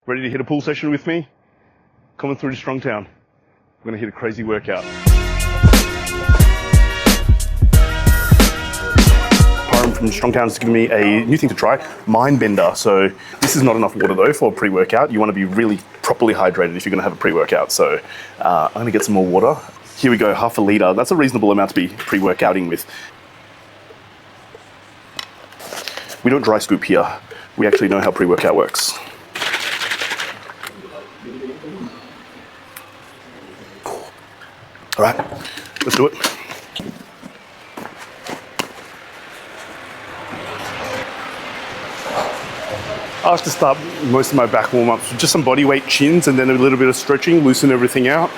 Ready to hit a pool session with me? Coming through to Strongtown. We're going to hit a crazy workout. Param from Strongtown has given me a new thing to try, Mind Bender. So this is not enough water though for a pre-workout. You want to be really properly hydrated if you're going to have a pre-workout. So I'm going to get some more water. Here we go, half a litre. That's a reasonable amount to be pre-workouting with. We don't dry scoop here. We actually know how pre-workout works. All right, let's do it. I like to start most of my back warm-ups with just some body weight chins and then a little bit of stretching, loosen everything out.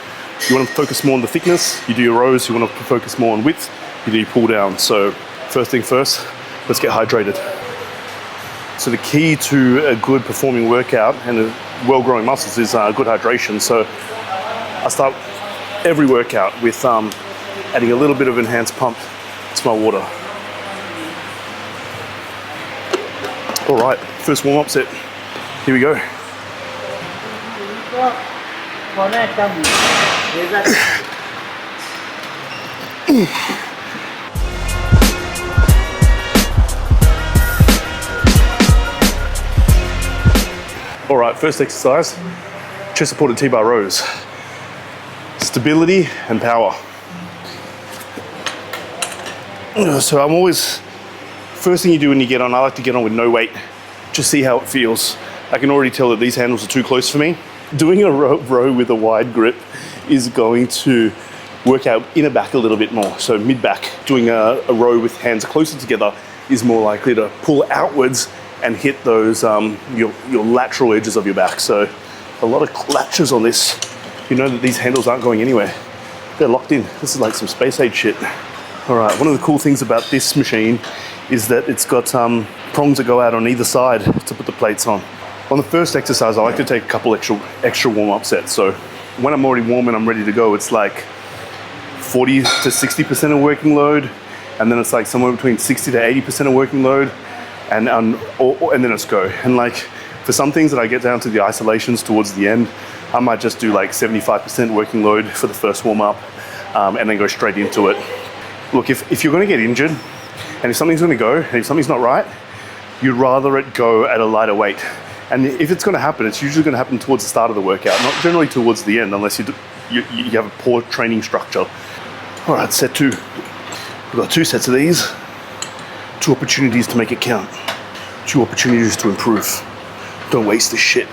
You want to focus more on the thickness. You do your rows, you want to focus more on width. You do your pull down. So first thing first, let's get hydrated. So the key to a good performing workout and a well-growing muscles is good hydration. So I start every workout with adding a little bit of enhanced pump to my water. All right, first warm-up set. Here we go. All right, first exercise, chest supported T-bar rows. Stability and power. So I'm always, first thing you do when you get on, I like to get on with no weight, just see how it feels. I can already tell that these handles are too close for me. Doing a row with a wide grip is going to work out inner back a little bit more. So mid back, doing a row with hands closer together is more likely to pull outwards and hit those, your lateral edges of your back. So a lot of latches on this. You know that these handles aren't going anywhere. They're locked in. This is like some space age shit. All right, one of the cool things about this machine is that it's got prongs that go out on either side to put the plates on. On the first exercise, I like to take a couple extra warm-up sets. So when I'm already warm and I'm ready to go, it's like 40 to 60% of working load, and then it's like somewhere between 60 to 80% of working load, and then it's go. And like for some things that I get down to the isolations towards the end, I might just do like 75% working load for the first warm-up and then go straight into it. Look, if you're going to get injured and if something's going to go and if something's not right, you'd rather it go at a lighter weight. And if it's going to happen, it's usually going to happen towards the start of the workout, not generally towards the end, unless you have a poor training structure. All right, set two. We've got 2 sets of these, 2 opportunities to make it count, 2 opportunities to improve. Don't waste this shit.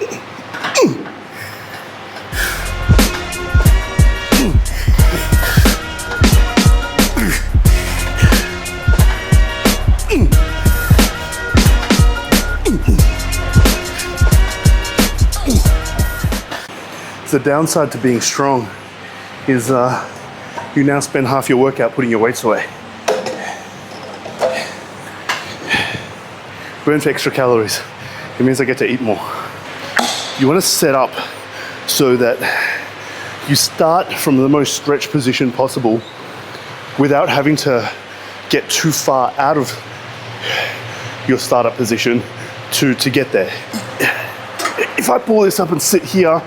The downside to being strong is you now spend half your workout putting your weights away. Burn for extra calories. It means I get to eat more. You want to set up so that you start from the most stretched position possible without having to get too far out of your startup position to get there. If I pull this up and sit here,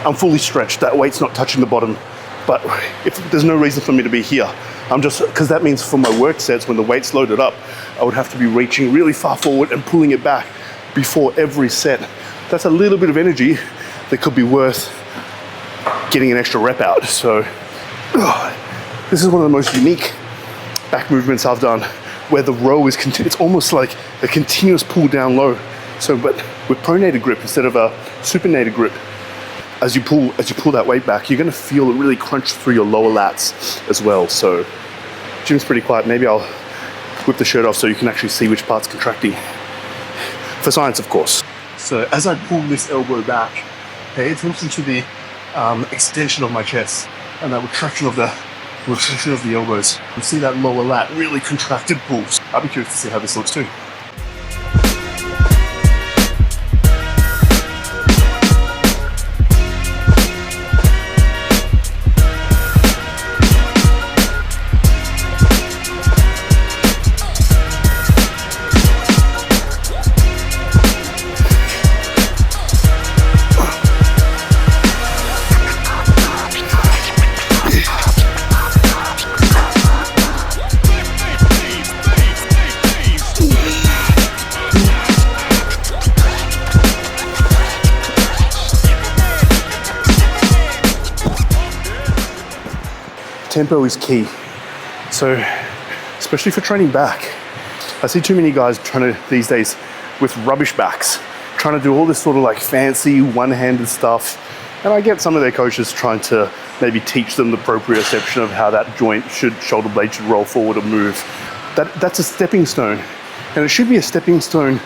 I'm fully stretched. That weight's not touching the bottom. But if there's no reason for me to be here, I'm just, because that means for my work sets, when the weight's loaded up, I would have to be reaching really far forward and pulling it back before every set. That's a little bit of energy that could be worth getting an extra rep out. So this is one of the most unique back movements I've done, where the row is, it's almost like a continuous pull down low. So, but with pronated grip instead of a supinated grip, as you pull that weight back, you're going to feel it really crunch through your lower lats as well. So gym's pretty quiet. Maybe I'll whip the shirt off so you can actually see which part's contracting. For science, of course. So as I pull this elbow back, pay attention to the extension of my chest and that retraction of the elbows. You see that lower lat really contracted pulls. I'd be curious to see how this looks too. tempo is key. So, especially for training back, I see too many guys these days with rubbish backs, trying to do all this sort of like fancy one-handed stuff. And I get some of their coaches trying to maybe teach them the proprioception of how that shoulder blade should roll forward or move. That's a stepping stone. And it should be a stepping stone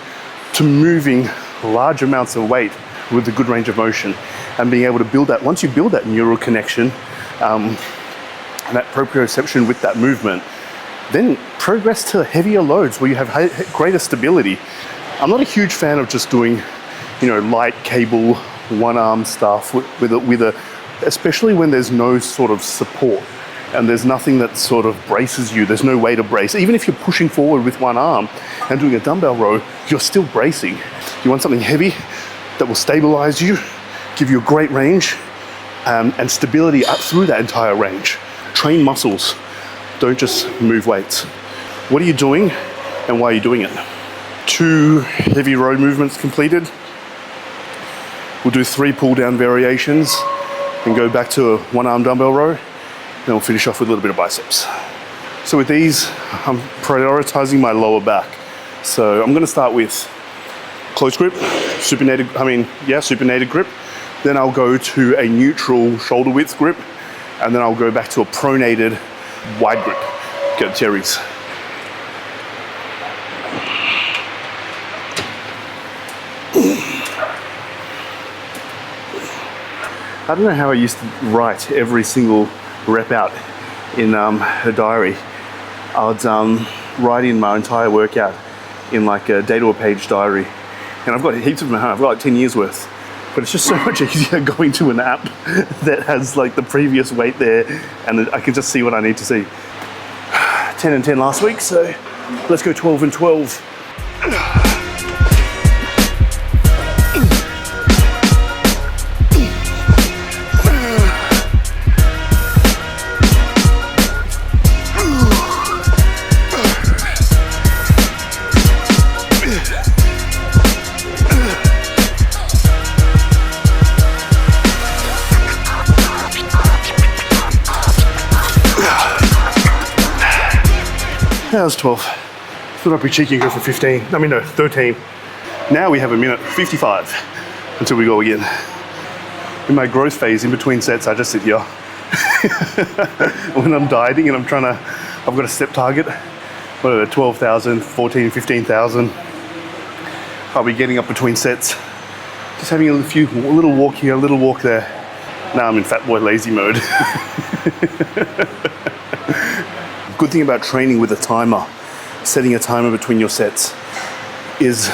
to moving large amounts of weight with a good range of motion and being able to build that. Once you build that neural connection and that proprioception with that movement, then progress to heavier loads where you have greater stability. I'm not a huge fan of just doing, light cable, one arm stuff especially when there's no sort of support and there's nothing that sort of braces you. There's no way to brace. Even if you're pushing forward with one arm and doing a dumbbell row, you're still bracing. You want something heavy that will stabilize you, give you a great range and stability up through that entire range. Train muscles, don't just move weights. What are you doing and why are you doing it? 2 heavy row movements completed. We'll do 3 pull down variations and go back to a 1-arm dumbbell row. Then we'll finish off with a little bit of biceps. So with these, I'm prioritizing my lower back. So I'm gonna start with close grip, supinated grip. Then I'll go to a neutral shoulder width grip. And then I'll go back to a pronated wide grip. Get Terry's. I don't know how I used to write every single rep out in a diary. I'd write in my entire workout in like a day to a page diary. And I've got heaps of them at home. I've got like 10 years worth. But it's just so much easier going to an app that has like the previous weight there and I can just see what I need to see. 10 and 10 last week, so let's go 12 and 12. That was 12. Thought I'd be cheeky and go for 15. 13. Now we have a minute 55 until we go again. In my growth phase, in between sets, I just sit here. When I'm dieting and I've got a step target, 12,000, 14, 15,000. I'll be getting up between sets. Just having a little walk here, a little walk there. Now I'm in fat boy lazy mode. Good thing about training with a timer, setting a timer between your sets, is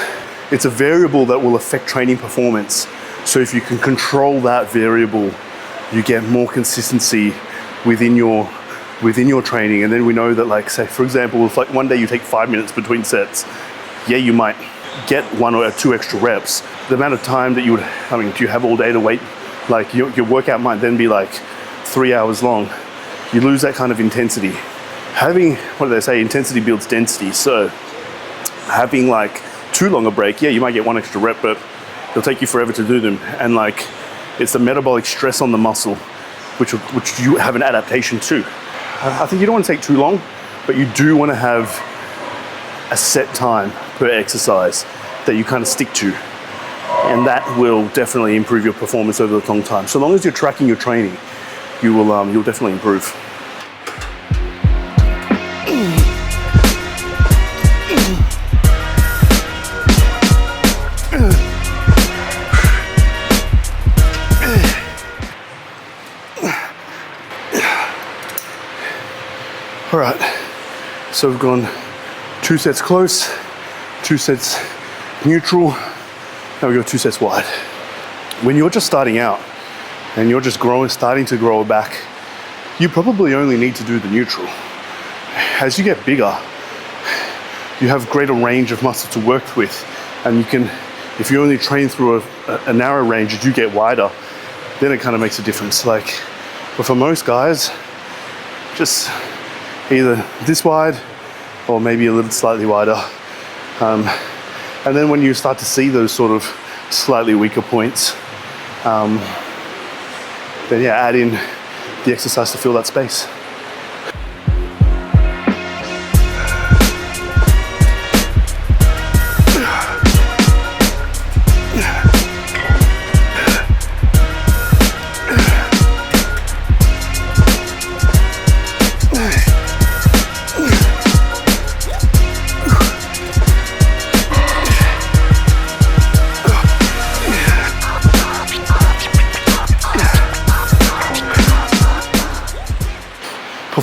it's a variable that will affect training performance. So if you can control that variable, you get more consistency within your training. And then we know that, like, say, for example, if like one day you take 5 minutes between sets, yeah, you might get 1 or 2 extra reps. The amount of time that do you have all day to wait? Like your workout might then be like 3 hours long. You lose that kind of intensity. Having, what do they say, intensity builds density. So having like too long a break, yeah, you might get 1 extra rep, but it'll take you forever to do them. And like, it's the metabolic stress on the muscle, which you have an adaptation to. I think you don't want to take too long, but you do want to have a set time per exercise that you kind of stick to. And that will definitely improve your performance over the long time. So long as you're tracking your training, you'll definitely improve. All right, so we've gone 2 sets close, 2 sets neutral, now we got 2 sets wide. When you're just starting out and you're just starting to grow a back, you probably only need to do the neutral. As you get bigger, you have greater range of muscle to work with, and you can, if you only train through a narrow range as you get wider, then it kind of makes a difference. But for most guys, just either this wide or maybe a little slightly wider. And then when you start to see those sort of slightly weaker points, then yeah, add in the exercise to fill that space.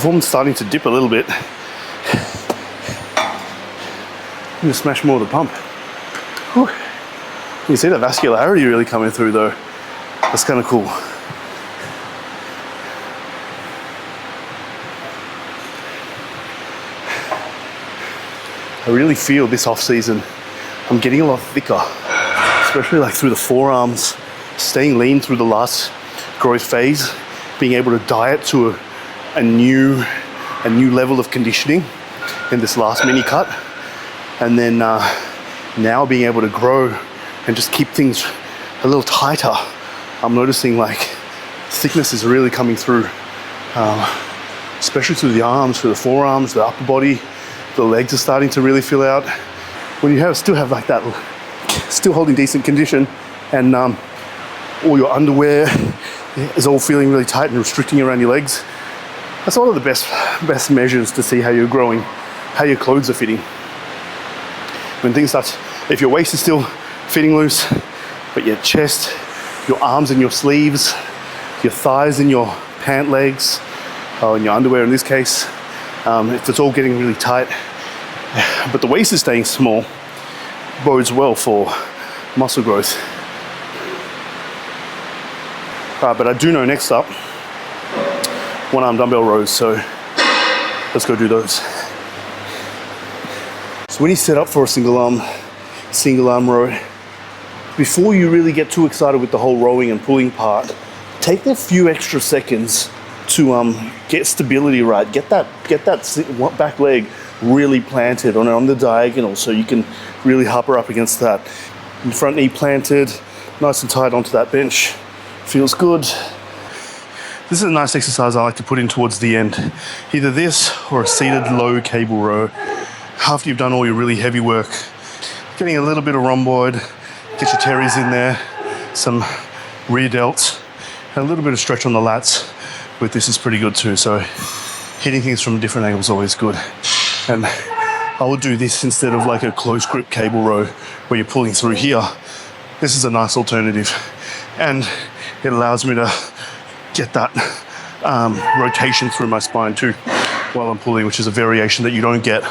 performance starting to dip a little bit. I'm gonna smash more of the pump. Whew. You see the vascularity really coming through though. That's kind of cool. I really feel this off season, I'm getting a lot thicker, especially like through the forearms, staying lean through the last growth phase, being able to diet to a new level of conditioning in this last mini cut. And then now being able to grow and just keep things a little tighter. I'm noticing like thickness is really coming through, especially through the arms, through the forearms, the upper body. The legs are starting to really fill out. When you still have like that, still holding decent condition, and all your underwear is all feeling really tight and restricting around your legs. That's one of the best measures to see how you're growing, how your clothes are fitting. When things start, if your waist is still fitting loose, but your chest, your arms and your sleeves, your thighs and your pant legs, and your underwear in this case, if it's all getting really tight, but the waist is staying small, bodes well for muscle growth. But I do know next up, one arm dumbbell rows, so let's go do those. So when you set up for a single arm row, before you really get too excited with the whole rowing and pulling part, take a few extra seconds to get stability right, get that back leg really planted on the diagonal, so you can really harper up against that. And front knee planted, nice and tight onto that bench. Feels good. This is a nice exercise I like to put in towards the end. Either this or a seated low cable row. After you've done all your really heavy work, getting a little bit of rhomboid, get your teres in there, some rear delts, and a little bit of stretch on the lats. With this is pretty good too, so hitting things from different angles is always good. And I will do this instead of like a close grip cable row where you're pulling through here. This is a nice alternative, and it allows me to get that rotation through my spine too while I'm pulling, which is a variation that you don't get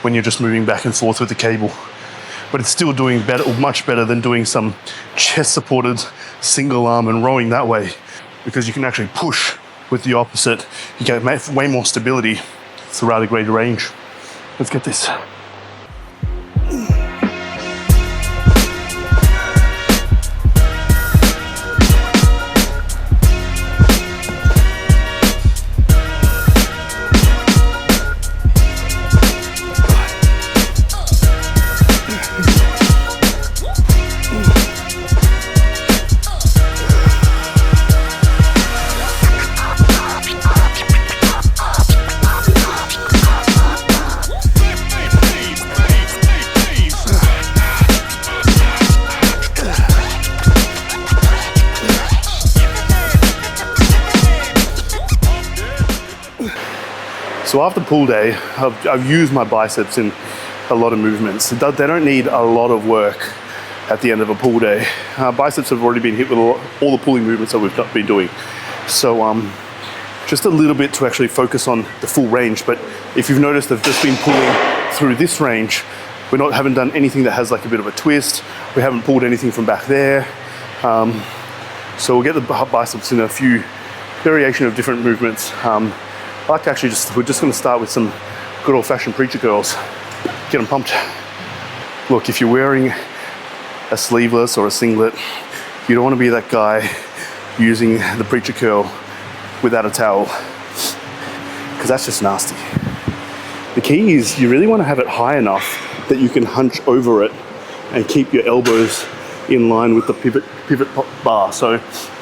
when you're just moving back and forth with the cable. But it's still doing better, much better than doing some chest supported single arm and rowing that way, because you can actually push with the opposite. You get way more stability throughout a greater range. Let's get this. So after pull day, I've used my biceps in a lot of movements. They don't need a lot of work at the end of a pull day. Biceps have already been hit with all the pulling movements that we've been doing. So just a little bit to actually focus on the full range. But if you've noticed, I've just been pulling through this range. We haven't done anything that has like a bit of a twist. We haven't pulled anything from back there. So we'll get the biceps in a few variation of different movements. I like to actually we're just going to start with some good old-fashioned preacher curls. Get them pumped. Look, if you're wearing a sleeveless or a singlet, you don't want to be that guy using the preacher curl without a towel, because that's just nasty. The key is you really want to have it high enough that you can hunch over it and keep your elbows in line with the pivot bar. So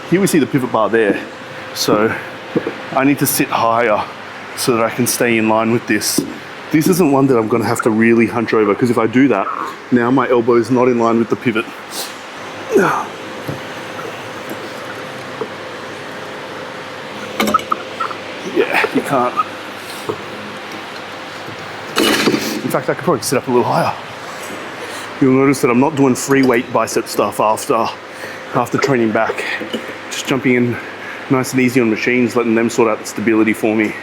here we see the pivot bar there. So I need to sit higher so that I can stay in line with this. This isn't one that I'm going to have to really hunch over, because if I do that, now my elbow is not in line with the pivot. Yeah, you can't. In fact, I could probably sit up a little higher. You'll notice that I'm not doing free weight bicep stuff after training back. Just jumping in nice and easy on machines, letting them sort out the stability for me.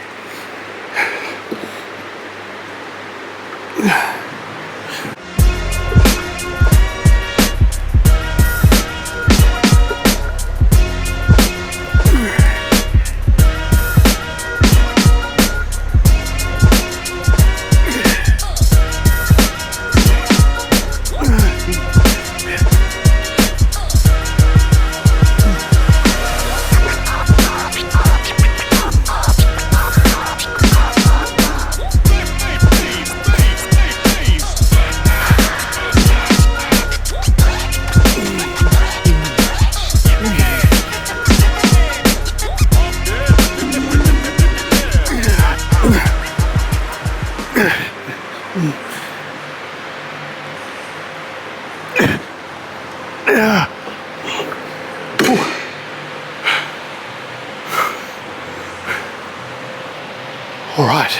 All right.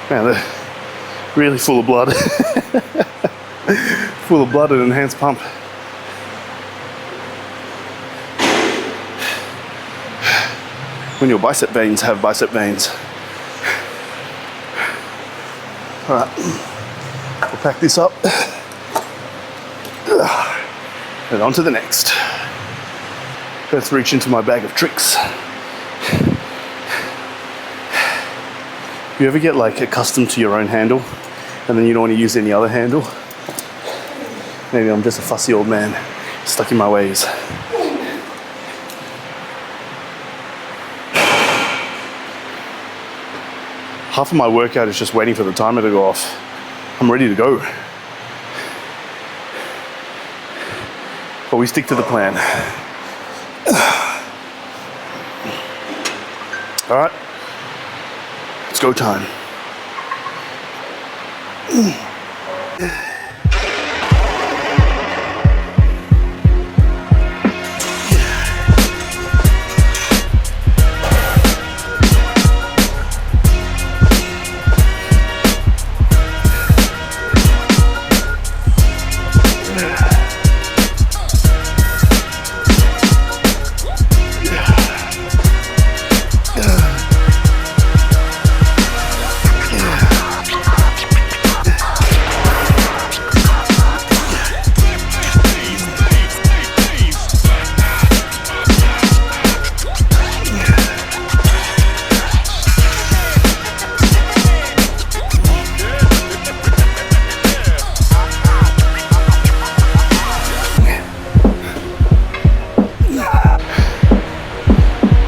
Man, they're really full of blood. Full of blood and enhanced pump. When your bicep veins have bicep veins. All right, we'll pack this up. And on to the next. Let's reach into my bag of tricks. You ever get like accustomed to your own handle and then you don't want to use any other handle? Maybe I'm just a fussy old man stuck in my ways. Half of my workout is just waiting for the timer to go off. I'm ready to go. But we stick to the plan. All right, it's go time.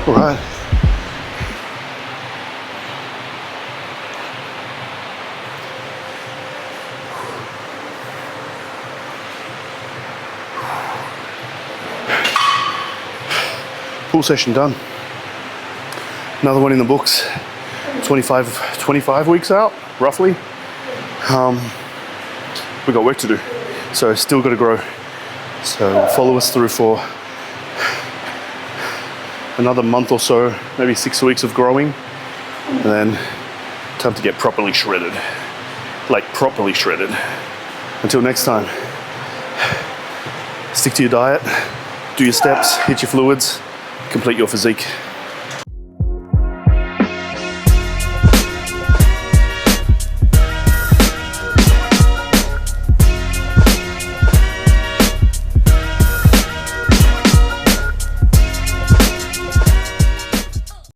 All right. Pull session done. Another one in the books. 25 weeks out, roughly. We got work to do, so still got to grow. So follow us through for another month or so, maybe 6 weeks of growing, and then time to get properly shredded. Like properly shredded. Until next time, stick to your diet, do your steps, hit your fluids, complete your physique.